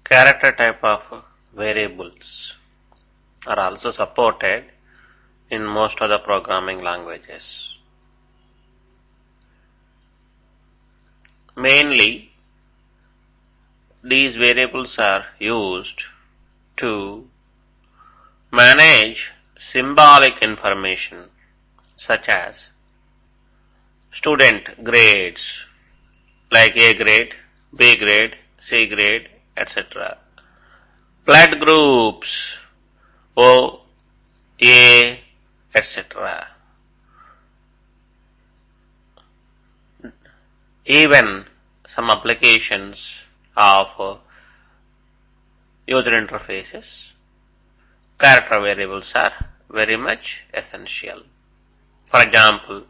Character type of variables are also supported in most of the programming languages. Mainly, these variables are used to manage symbolic information such as student grades like A grade, B grade, C grade, etc. Blood groups O, A, etc. Even some applications of user interfaces, character variables are very much essential. For example,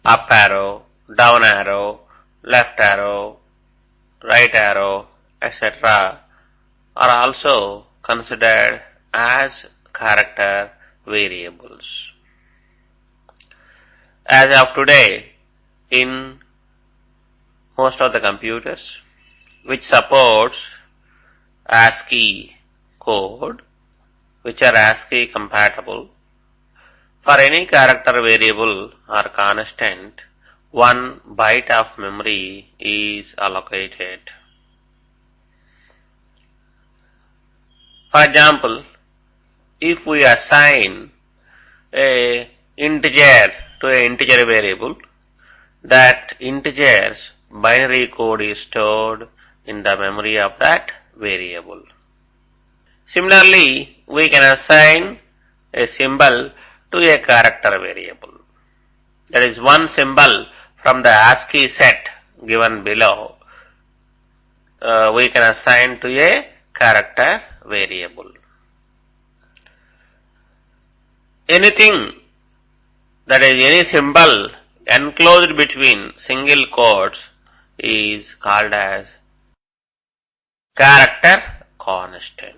up arrow, down arrow, left arrow, right arrow, etc. are also considered as character variables. As of today, in most of the computers which supports ASCII code, which are ASCII compatible, for any character variable or constant, 1 byte of memory is allocated. For example, if we assign a integer to an integer variable, that integer's binary code is stored in the memory of that variable. Similarly, we can assign a symbol to a character variable. That is, one symbol from the ASCII set given below, we can assign to a character variable. Anything, that is, any symbol enclosed between single quotes is called as character constant.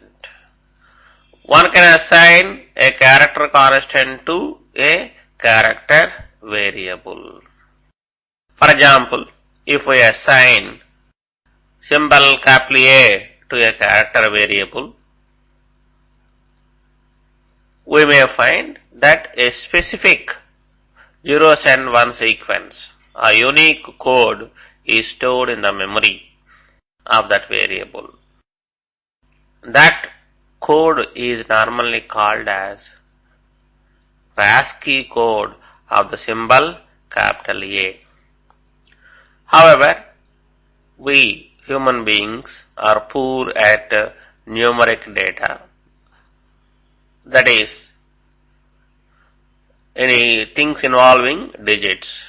One can assign a character constant to a character variable. For example, if we assign symbol capital A to a character variable, we may find that a specific zeros and one sequence, a unique code, is stored in the memory of that variable. That code is normally called as ASCII code of the symbol capital A. However, we human beings are poor at numeric data, that is, any things involving digits.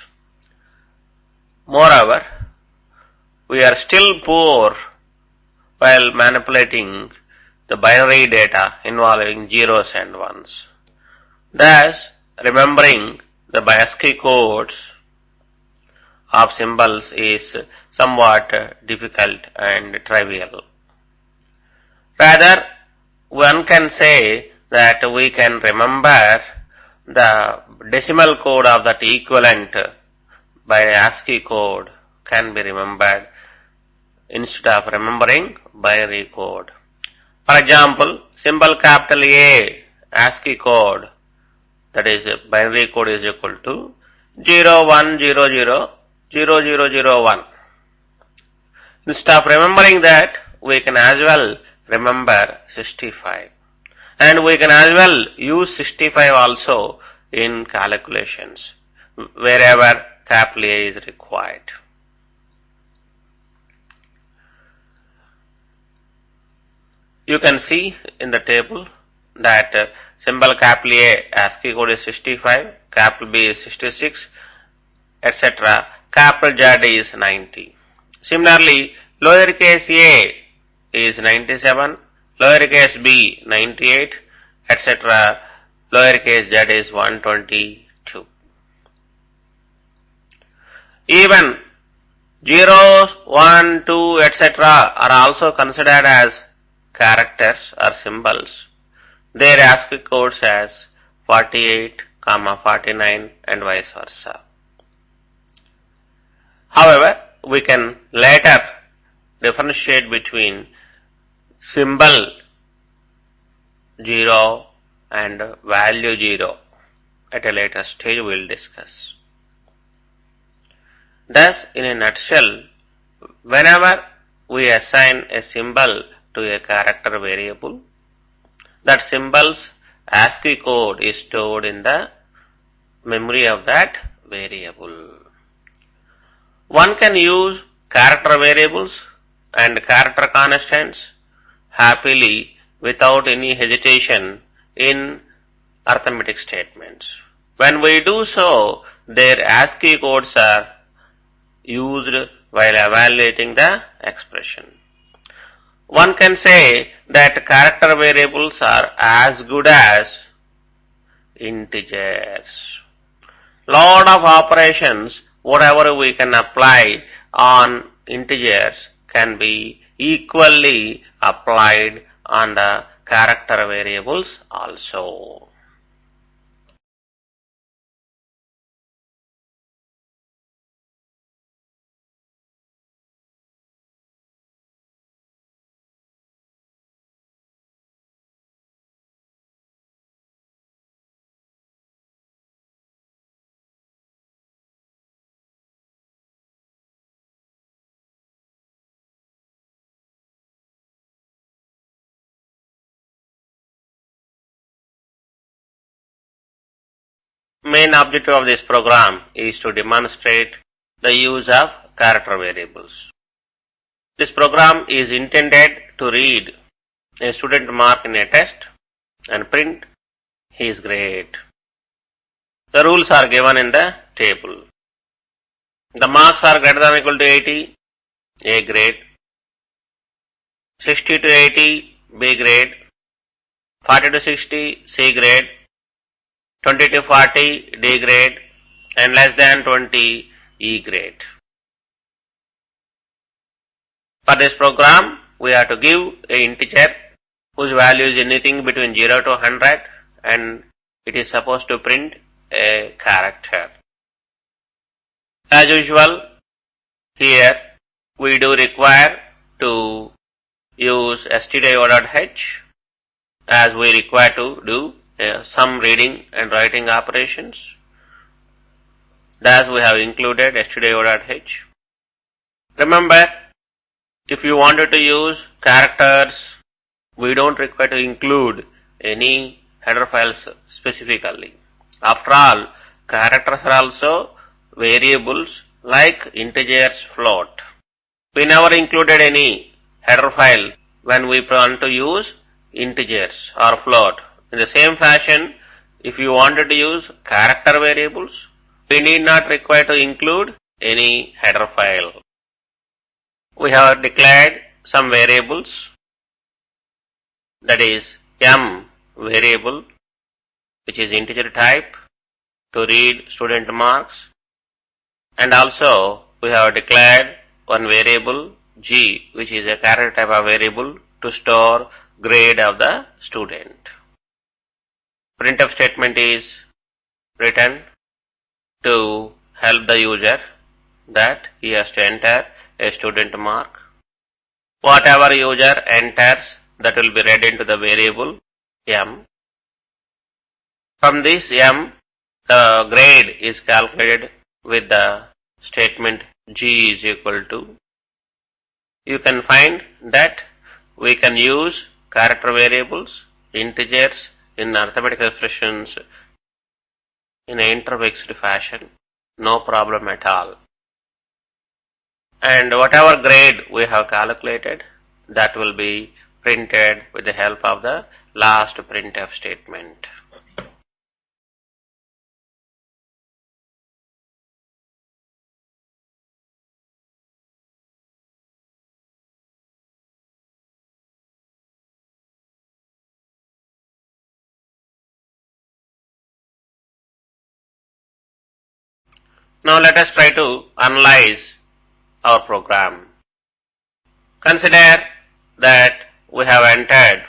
Moreover, we are still poor while manipulating the binary data involving zeros and ones. Thus, remembering the ASCII codes of symbols is somewhat difficult and trivial. Rather, one can say that we can remember the decimal code of that equivalent by ASCII code can be remembered instead of remembering binary code. For example, symbol capital A ASCII code, that is, binary code, is equal to 01000001. Instead of remembering that, we can as well remember 65. And we can as well use 65 also in calculations wherever capital A is required. You can see in the table that symbol capital A ASCII code is 65, capital B is 66, etc. Capital Z is 90. Similarly, lowercase a is 97, lowercase b 98, etc. Lowercase z is 122. Even 0, 1, 2, etc. are also considered as characters or symbols. Their ASCII codes as 48, 49 and vice versa. However, we can later differentiate between symbol 0 and value 0 at a later stage we will discuss. Thus, in a nutshell, whenever we assign a symbol to a character variable, that symbol's ASCII code is stored in the memory of that variable. One can use character variables and character constants happily without any hesitation in arithmetic statements. When we do so, their ASCII codes are used while evaluating the expression. One can say that character variables are as good as integers. Lot of operations, whatever we can apply on integers, can be equally applied on the character variables also. Main objective of this program is to demonstrate the use of character variables. This program is intended to read a student mark in a test and print his grade. The rules are given in the table. The marks are greater than or equal to 80, A grade, 60 to 80, B grade, 40 to 60, C grade, 20 to 40, D grade, and less than 20, E grade. For this program, we have to give an integer whose value is anything between 0 to 100 and it is supposed to print a character. As usual, here we do require to use stdio.h as we require to do some reading and writing operations. Thus we have included stdio.h. Remember, if you wanted to use characters, we don't require to include any header files specifically. After all, characters are also variables like integers, float. We never included any header file when we want to use integers or float. In the same fashion, if you wanted to use character variables, we need not require to include any header file. We have declared some variables, that is m variable, which is integer type, to read student marks, and also we have declared one variable g, which is a character type of variable to store grade of the student. Printf statement is written to help the user that he has to enter a student mark. Whatever user enters, that will be read into the variable m. From this m, the grade is calculated with the statement g is equal to. You can find that we can use character variables, integers in arithmetic expressions in an intermixed fashion, no problem at all. And whatever grade we have calculated, that will be printed with the help of the last printf statement. Now let us try to analyze our program. Consider that we have entered,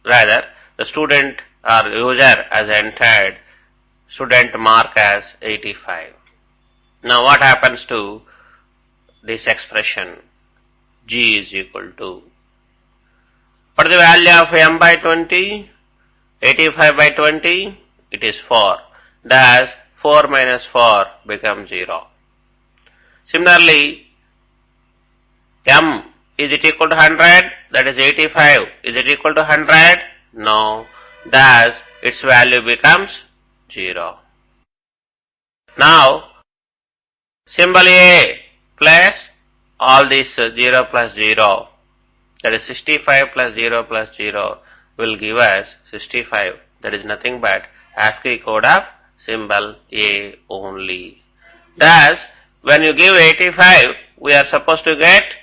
rather the student or user has entered student mark as 85. Now what happens to this expression g is equal to? What is the value of m by 20? 85 by 20? It is 4. Thus, 4 minus 4 becomes 0. Similarly, m is it equal to 100? That is 85. Is it equal to 100? No. Thus, its value becomes 0. Now, symbol A plus all these 0 plus 0, that is 65 plus 0 plus 0 will give us 65. That is nothing but ASCII code of symbol A only. Thus, when you give 85, we are supposed to get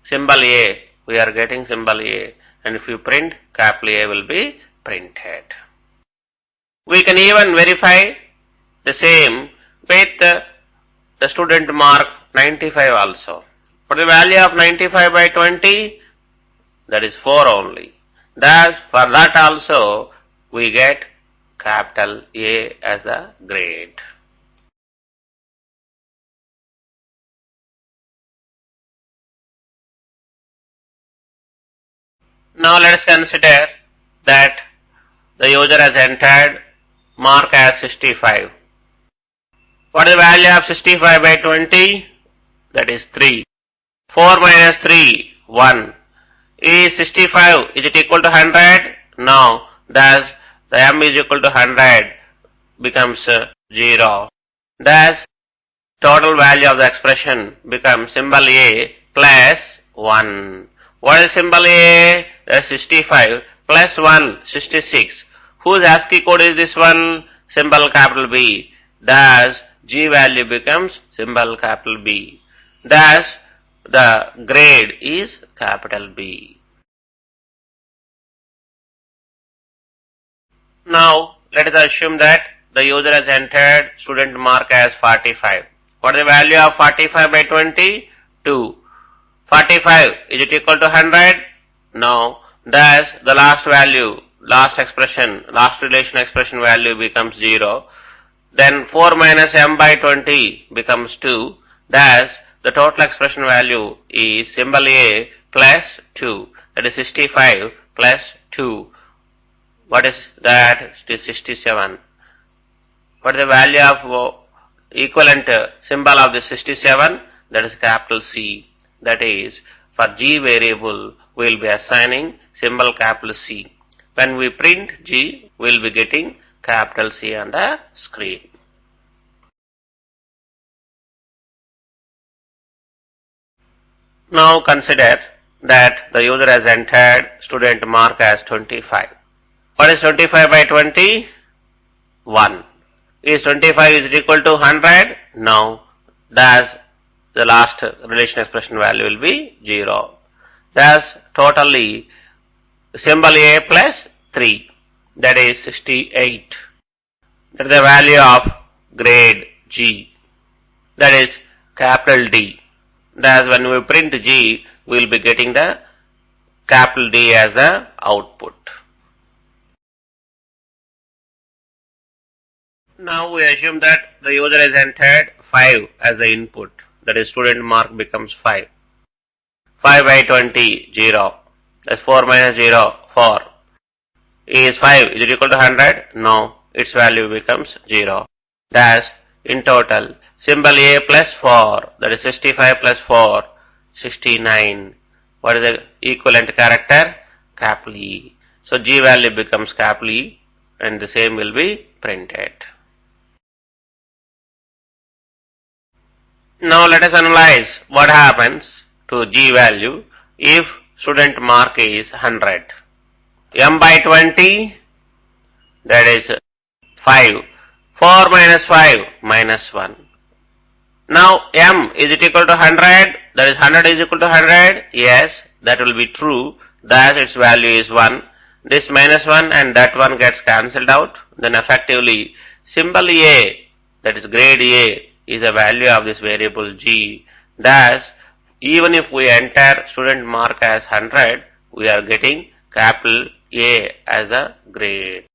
symbol A. We are getting symbol A, and if you print, capital A will be printed. We can even verify the same with the student mark 95 also. For the value of 95 by 20, that is 4 only. Thus, for that also, we get capital A as a grade. Now let us consider that the user has entered mark as 65. What is the value of 65 by 20? That is 3. 4 minus 3, 1. Is 65, is it equal to 100? No. Thus, the m is equal to 100 becomes 0. Thus, total value of the expression becomes symbol A plus 1. What is symbol A? That is 65 plus 1, 66. Whose ASCII code is this one? Symbol capital B. Thus, G value becomes symbol capital B. Thus, the grade is capital B. Now, let us assume that the user has entered student mark as 45. What is the value of 45 by 20? 2. 45, is it equal to 100? No. Thus, the last value, last expression, last relation expression value becomes 0. Then 4 minus m by 20 becomes 2. Thus, the total expression value is symbol A plus 2. That is 65 plus 2. What is that? It is 67. What is the value of equivalent symbol of the 67? That is capital C. That is, for G variable, we will be assigning symbol capital C. When we print G, we will be getting capital C on the screen. Now consider that the user has entered student mark as 25. What is 25 by 20? 1. Is 25 is it equal to 100? No. Thus, the last relation expression value will be 0. Thus, totally symbol A plus 3, that is 68. That is the value of grade G, that is capital D. Thus, when we print G, we will be getting the capital D as the output. Now we assume that the user has entered 5 as the input. That is, student mark becomes 5. 5 by 20, 0. That's 4 minus 0, 4. Is 5, is it equal to 100? No. Its value becomes 0. Thus, in total, symbol A plus 4, that is 65 plus 4, 69. What is the equivalent character? Capital E. So, G value becomes capital E, and the same will be printed. Now let us analyze what happens to G value if student mark is 100. M by 20, that is 5. 4 minus 5 minus 1. Now M is it equal to 100? That is 100 is equal to 100? Yes, that will be true. Thus its value is 1. This minus 1 and that 1 gets cancelled out. Then effectively symbol A, that is grade A, is a value of this variable G. Thus, even if we enter student mark as 100, we are getting capital A as a grade.